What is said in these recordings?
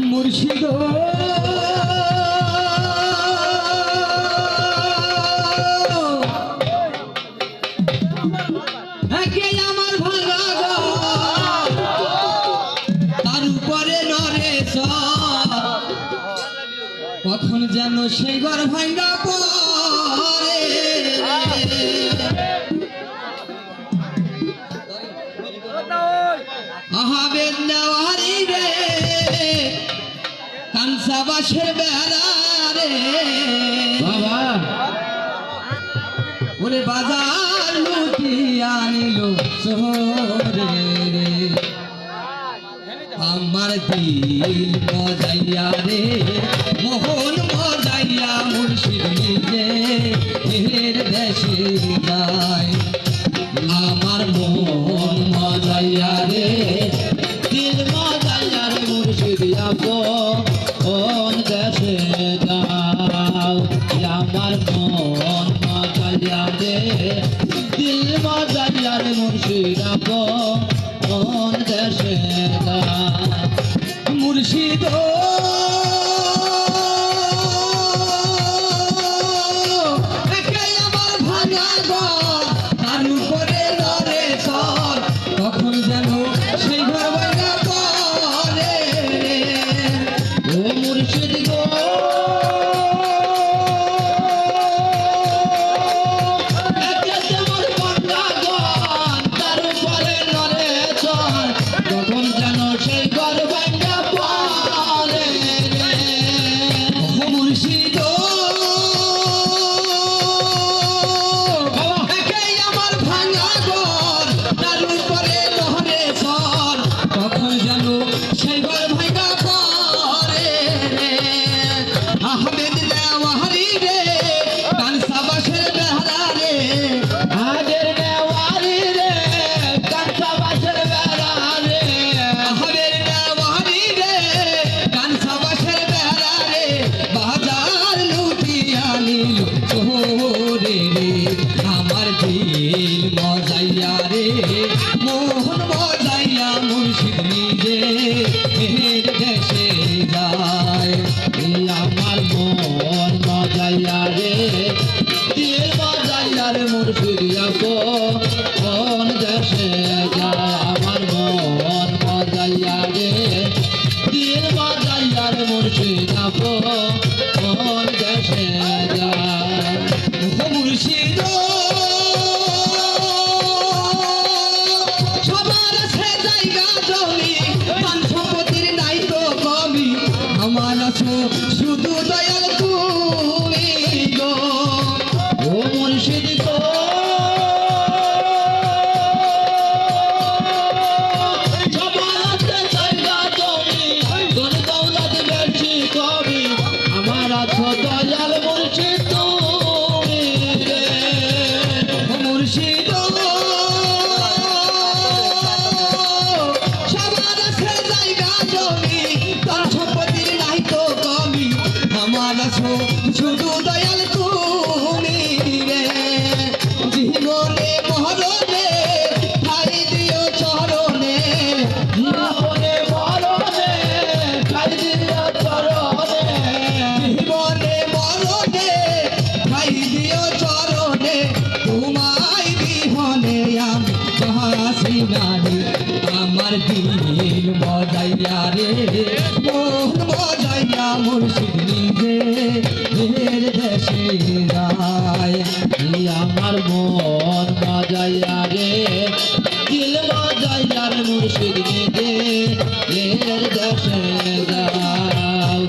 মুর্শিদ আমার ভাঙা তার উপরে নরে কখন যেন সেই ঘর ভাঙ্গা পড়ে আহাবেদ নেওয়ারি রে কানসা বাসের বেড়া রে বাবা ওরে বাজার লুটিয়া নিল শহরে রে আমার দিল মজাইয়া রে মোহন মজাইয়া মুর্শিদ নিজে এর দেশে যায় আমার মন মজাইয়া রে দিল মজাইয়া রে মুর্শিদ আপন দেশে যাও আমার মন মজাইয়া রে দিল মজাইয়া রে মুর্শিদ আপন দেশে যাও মুর্শিদ কখন যেন সেই ঘর ভাঙা পড়ে ও মুর্শিদ গো তার উপরে নরে চল কখন যেন সেই ঘর ভাঙা পড়ে ও মুর্শিদ আমার ভাঙা ঘর তার উপরে নহরে চল কখন যেন সেই ঘর ভাঙা পড়ে আহমেদ নেওয়ারি রে কানসা বাসের বেহারা রে আদের নেওয়ারি রে কানসা বাসের বেহারা রে আহমেদ নেওয়ারি রে কানসা বাসের বেহারা রে বাজার লুটিয়া নিল শহরে রে আমার দিল মজাইয়া রে মোহন মজাইয়া মুর্শিদ নিজে এর দেশে যায় আমার মন মজাইয়া রে দিল মজাইয়া রে মুর্শিদ আপন দেশে যায় আমার মন মজাইয়া রে দিল মজাইয়া রে মুর্শিদ আপন দেশে যায় মুর্শিদ সবার সে জায়গা জমি মান সম্পত্তির নাই তো কমি আমার আছো শুধু দয়াল তুমি গো ও মুর্শিদ গো সবার আছে জায়গা জমি তোর দৌলত বেশি কমি আমার আছো দয়াল মুর্শিদ তুমি রে মুর্শিদ সবার আছে জায়গা জমি তোর সম্পত্তির নাই তো কমি আমার আছো শুধু দয়াল তুমি রে জীবনে মরণে ঠাই দিও চরণে জীবনে মরণে ঠাই দিও চরণে জীবনে মরণে ঠাই দিও চরণে তোমায় বিহনে আমি হাসি নারে আমার দিল মজাইয়া রে মন মজাইয়া মুর্শিদ নিজে এর দেশে যায় আমার মন মজাইয়া রে দিল মজাইয়া রে মুর্শিদ নিজে এর দেশে যায়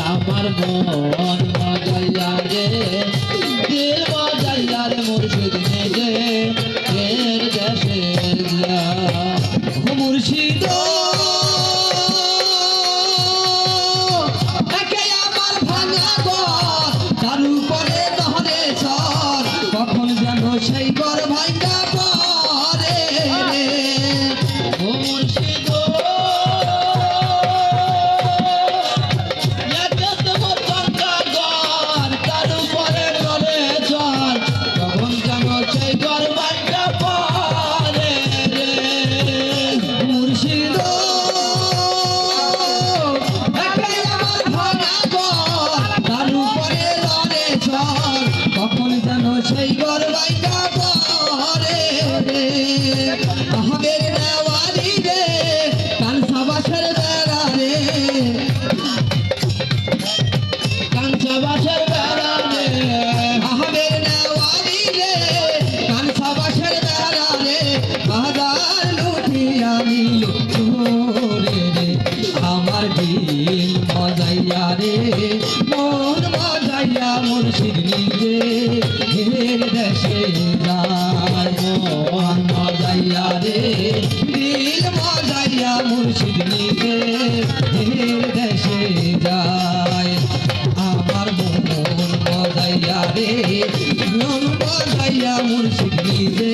আমার মন মজাইয়া রে দিল মজাইয়া রে মুর্শিদ নিজে এর দেশে যায় মুর্শিদ আমার ভাঙা ঘর তার উপরে নহরে চর কখন যেন সেই ঘর ভাঙা পড়ে ও মুর্শিদ তোমার ভাঙা ঘর আমার দিল মজাইয়া রে মন মজাইয়া মুর্শিদ নিজে হের দেশে যায় মন মজাইয়া রে দিল মজাইয়া মুর্শিদ নিজে হের দেশে যায় আমার মন মজাইয়া রে মন মজাইয়া মুর্শিদ নিজে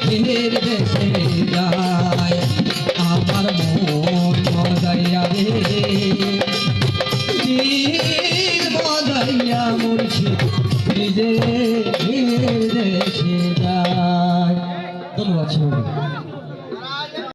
হের দেশে যায় আমার মন মজাইয়া রে দিল মজাইয়া মুর্শিদ নিজে হের দেশে যায়। ধন্যবাদ।